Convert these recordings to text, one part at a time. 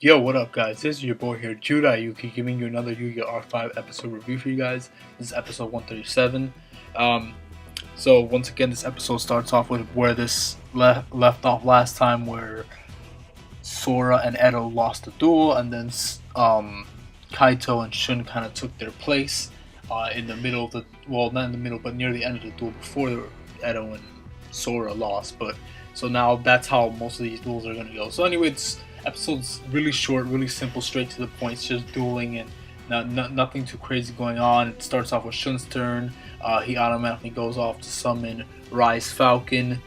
Yo, what up, guys? This is your boy here, Judah Yuki, giving you another Yu-Gi-Oh! R5 episode review for you guys. This is episode 137. So once again, this episode starts off with where this left off last time, where Sora and Edo lost the duel, and then Kaito and Shun kind of took their place in the middle of not in the middle, but near the end of the duel before Edo and Sora lost. But so now that's how most of these duels are gonna go. So anyway, this episode's really short, really simple, straight to the point. It's just dueling and nothing too crazy going on. It starts off with Shun's turn. He automatically goes off to summon Rise Falcon.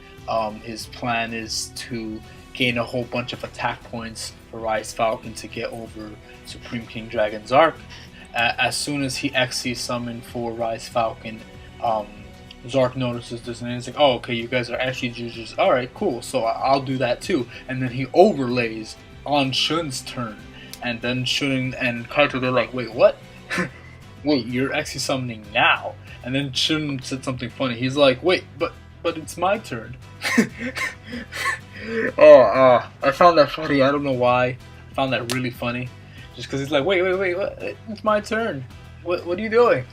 His plan is to gain a whole bunch of attack points for Rise Falcon to get over Supreme King Dragon Zark. As soon as he XC summon for Rise Falcon, Zark notices this and he's like, "Oh, okay, you guys are actually users. All right, cool. So I'll do that too." And then he overlays on Shun's turn, and then Shun and Kaito, they're like, "Wait, what? Wait, you're XC summoning now?" And then Shun said something funny. He's like, "Wait, but it's my turn." I found that funny. I don't know why. I found that really funny. Just because he's like, wait, what? It's my turn. What are you doing?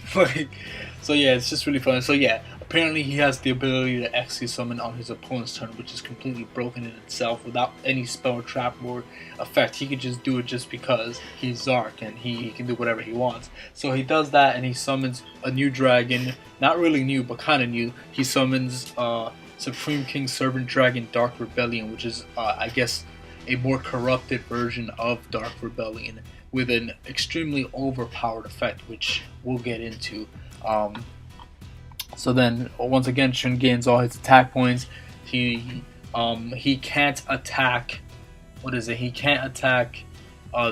So yeah, it's just really funny. So yeah, apparently he has the ability to XC summon on his opponent's turn, which is completely broken in itself without any spell, trap, or effect. He could just do it just because he's Zark and he can do whatever he wants. So he does that and he summons a new dragon. Not really new, but kind of new. He summons Supreme King Servant Dragon Dark Rebellion, which is, I guess, a more corrupted version of Dark Rebellion with an extremely overpowered effect, which we'll get into. So then, once again, Shun gains all his attack points. He can't attack. What is it? He can't attack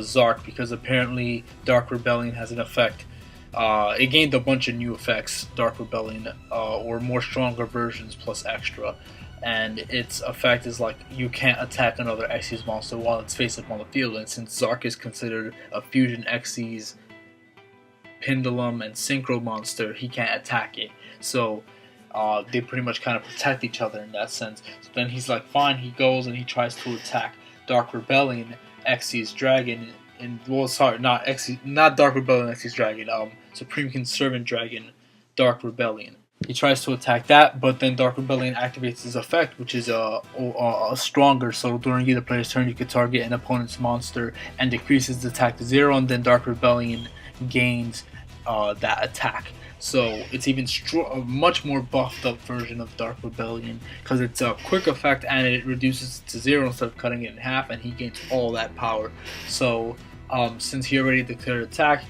Zark because apparently Dark Rebellion has an effect. It gained a bunch of new effects, Dark Rebellion, or more stronger versions plus extra. And its effect is like you can't attack another Xyz monster while it's face up on the field. And since Zark is considered a fusion Xyz pendulum and synchro monster, he can't attack it. So they pretty much kind of protect each other in that sense. So then he's like, fine, he goes and he tries to attack Dark Rebellion Xyz Dragon. Not Dark Rebellion Xyz Dragon. Supreme King Servant Dragon Dark Rebellion. He tries to attack that, but then Dark Rebellion activates his effect, which is stronger. So during either player's turn, you could target an opponent's monster and decreases the attack to 0, and then Dark Rebellion gains that attack. So it's even a much more buffed up version of Dark Rebellion because it's a quick effect and it reduces it to 0 instead of cutting it in half, and he gains all that power. So since he already declared attack,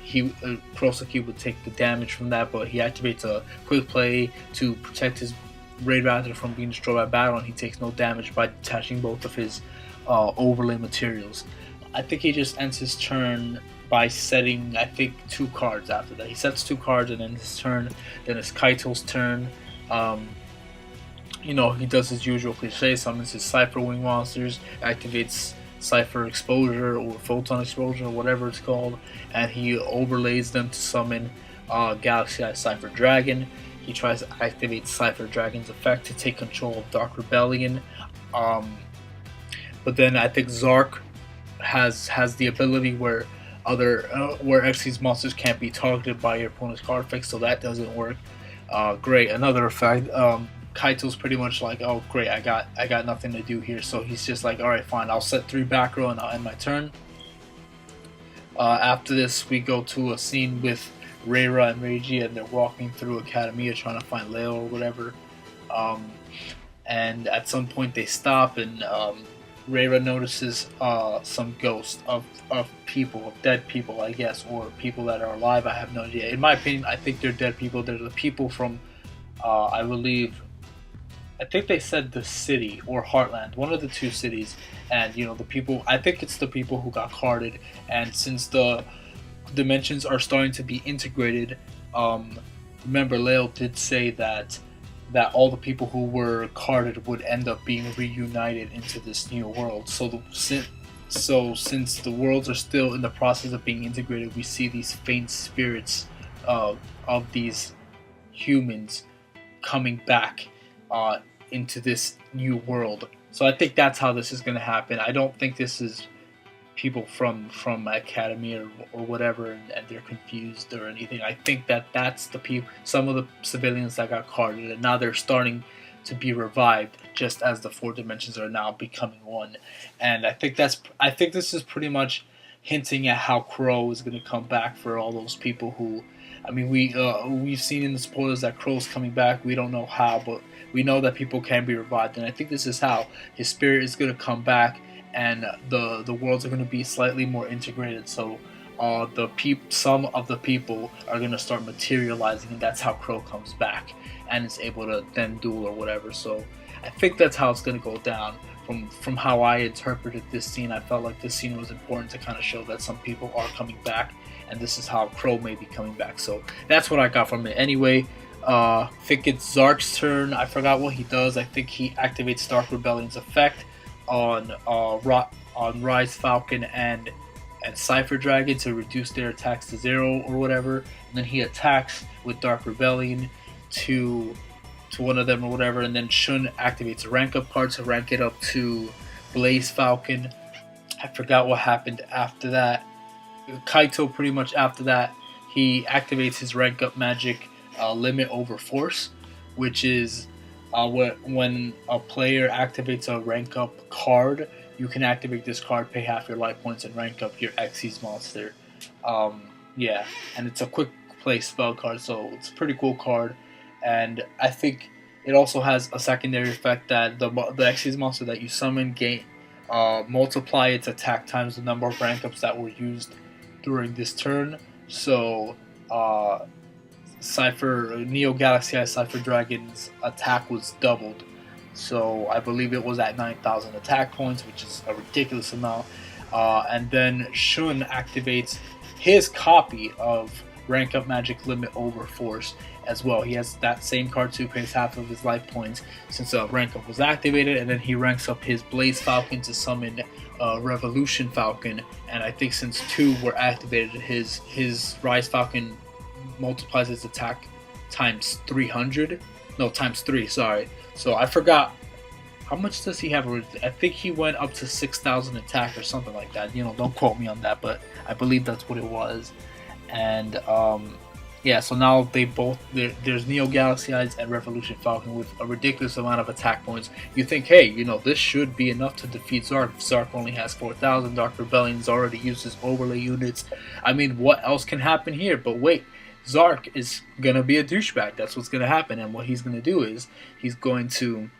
Kurosaki would take the damage from that, but he activates a quick play to protect his Raid Raptor from being destroyed by battle, and he takes no damage by detaching both of his overlay materials. I think he just ends his turn by setting, I think, 2 cards after that. He sets 2 cards and then his turn. Then it's Kaito's turn. He does his usual cliche, summons his Cypher Wing monsters, activates Cypher Exposure or Photon Exposure or whatever it's called, and he overlays them to summon Galaxy Eye Cypher Dragon. He tries to activate Cypher Dragon's effect to take control of Dark Rebellion, but then I think Zark has the ability where where Xyz monsters can't be targeted by your opponent's card effect, so that doesn't work. Great, another effect. Kaito's pretty much like, oh great, I got nothing to do here, so he's just like, alright, fine, I'll set 3 back row and I'll end my turn. After this, we go to a scene with Reira and Reiji, and they're walking through Academia trying to find Leo or whatever. And at some point they stop, and Reira notices some ghosts of people, of dead people, I guess, or people that are alive. I have no idea. In my opinion, I think they're dead people. They're the people from, I think they said the city or Heartland, one of the 2 cities, and the people, I think it's the people who got carded, and since the dimensions are starting to be integrated, remember Leo did say that all the people who were carded would end up being reunited into this new world. So since the worlds are still in the process of being integrated, we see these faint spirits of these humans coming back into this new world. So I think that's how this is going to happen. I don't think this is people from academy or whatever, and they're confused or anything. I think that's the people, some of the civilians that got carded, and now they're starting to be revived, just as the four dimensions are now becoming one. And I think this is pretty much hinting at how Crow is going to come back for all those people who, I mean, we've seen in the spoilers that Crow's coming back. We don't know how, but we know that people can be revived, and I think this is how his spirit is going to come back, and the worlds are going to be slightly more integrated. So some of the people are going to start materializing, and that's how Crow comes back and is able to then duel or whatever. So I think that's how it's going to go down. From how I interpreted this scene, I felt like this scene was important to kind of show that some people are coming back, and this is how Crow may be coming back. So that's what I got from it. Anyway, I think it's Zark's turn. I forgot what he does. I think he activates Dark Rebellion's effect on Rise Falcon and Cypher Dragon to reduce their attacks to 0 or whatever. And then he attacks with Dark Rebellion to one of them or whatever. And then Shun activates a rank up card to rank it up to Blaze Falcon. I forgot what happened after that. Kaito, pretty much after that, he activates his rank up magic, Limit Over Force, which is when a player activates a rank up card, you can activate this card, pay half your life points, and rank up your Xyz monster. Yeah, and it's a quick play spell card, so it's a pretty cool card. And I think it also has a secondary effect that the Xyz monster that you summon multiply its attack times the number of rank ups that were used during this turn. So Neo Galaxy Eye Cypher Dragon's attack was doubled. So I believe it was at 9,000 attack points, which is a ridiculous amount. And then Shun activates his copy of Rank Up Magic Limit Over Force as well. He has that same card too, pays half of his life points since Rank Up was activated, and then he ranks up his Blaze Falcon to summon Revolution Falcon. And I think since 2 were activated, his Rise Falcon multiplies his attack times 300. No, times 3, sorry. So I forgot, how much does he have? I think he went up to 6,000 attack or something like that. You know, don't quote me on that, but I believe that's what it was. And yeah, so now there's Neo Galaxy Eyes and Revolution Falcon with a ridiculous amount of attack points. You think, hey, you know, this should be enough to defeat Zark. Zark only has 4,000. Dark Rebellion's already used his overlay units. I mean, what else can happen here? But wait, Zark is gonna be a douchebag. That's what's gonna happen. And what he's gonna do is he's going to,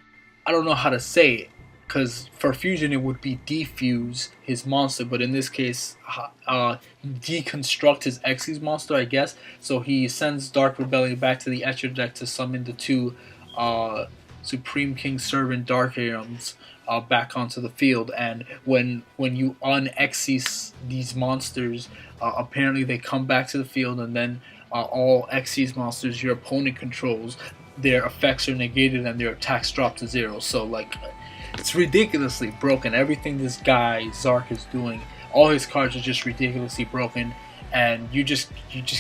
I don't know how to say it, because for fusion it would be defuse his monster, but in this case deconstruct his Xyz monster, I guess. So he sends Dark Rebellion back to the Etcher deck to summon the 2 Supreme King Servant Dark Ariums back onto the field. And when you un-Xyz these monsters, apparently they come back to the field, and then all Xyz monsters your opponent controls, their effects are negated and their attacks drop to 0. So like, it's ridiculously broken. Everything this guy Zark is doing, all his cards are just ridiculously broken, and you just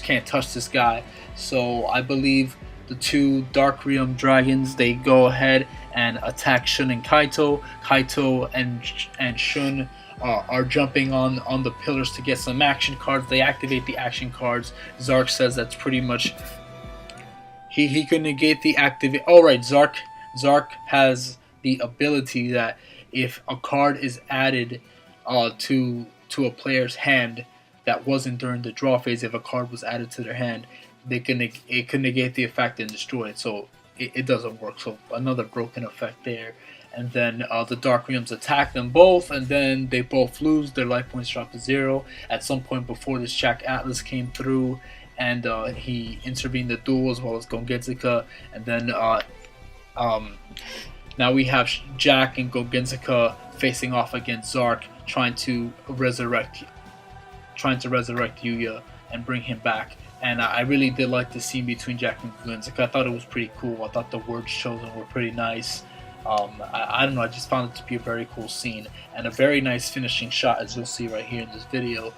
can't touch this guy. So I believe the 2 Dark Realm Dragons, they go ahead and attack Shun and Kaito. Kaito and Shun are jumping on the pillars to get some action cards. They activate the action cards. Zark says that's pretty much, he can negate the activate. All right, Zark has the ability that if a card is added to a player's hand that wasn't during the draw phase, if a card was added to their hand, it can negate the effect and destroy it. So it doesn't work. So another broken effect there. And then the Dark Realms attack them both, and then they both lose. Their life points drop to 0. At some point before this, Jack Atlas came through, and he intervened the duel as well as Gongenzika. And then now we have Jack and Gongenzika facing off against Zark, trying to resurrect Yuya and bring him back. And I really did like the scene between Jack and Gongenzika. I thought it was pretty cool. I thought the words chosen were pretty nice. I don't know, I just found it to be a very cool scene and a very nice finishing shot, as you'll see right here in this video.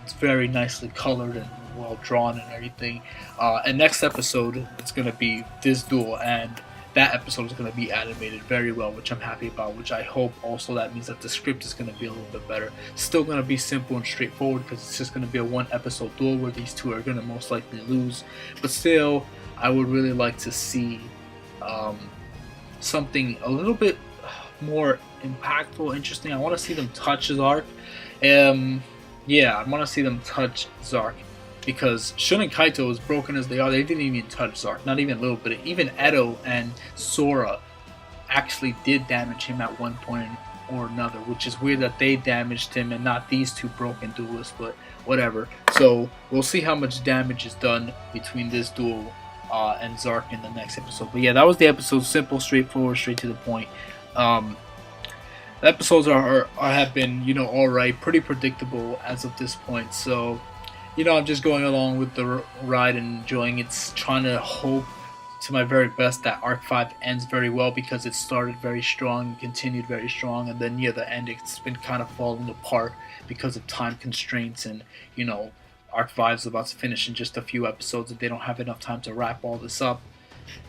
It's very nicely colored and well drawn and everything. And next episode, it's going to be this duel, and that episode is going to be animated very well, which I'm happy about, which I hope also that means that the script is going to be a little bit better. Still going to be simple and straightforward because it's just going to be a one episode duel where these two are going to most likely lose. But still, I would really like to see something a little bit more impactful, interesting. I want to see them touch Zark. Yeah, I want to see them touch Zark because Shun and Kaito, as broken as they are, they didn't even touch Zark, not even a little bit. Even Edo and Sora actually did damage him at one point or another, which is weird that they damaged him and not these two broken duelists, but whatever. So we'll see how much damage is done between this duel and Zark in the next episode. But yeah, that was the episode. Simple, straightforward, straight to the point. The episodes have been, you know, alright, pretty predictable as of this point. So, you know, I'm just going along with the ride and enjoying it. Trying to hope to my very best that Arc 5 ends very well because it started very strong, continued very strong, and then near the end it's been kind of falling apart because of time constraints and, you know, Arc 5 is about to finish in just a few episodes and they don't have enough time to wrap all this up.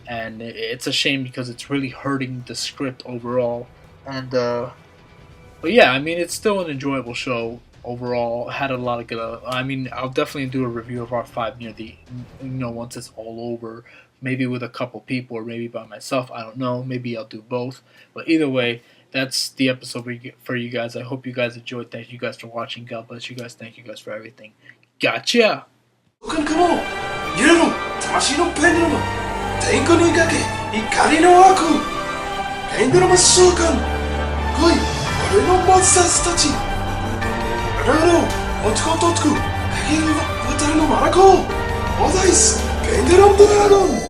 And it's a shame because it's really hurting the script overall. And, but yeah, I mean, it's still an enjoyable show overall. Had a lot of good, I mean, I'll definitely do a review of Arc 5 near the, you know, once it's all over. Maybe with a couple people or maybe by myself. I don't know. Maybe I'll do both. But either way, that's the episode for you guys. I hope you guys enjoyed. Thank you guys for watching. God bless you guys. Thank you guys for everything. Gotcha! Come on! 여러분, 다시는 팬드라마 탱커는 가게 이카리노 아쿠 팬드라마 수간 거의俺の 몬스타즈 たち아라로 어떻고 어떻고 하긴渡るのマラコオダイス팬드라마ドラゴン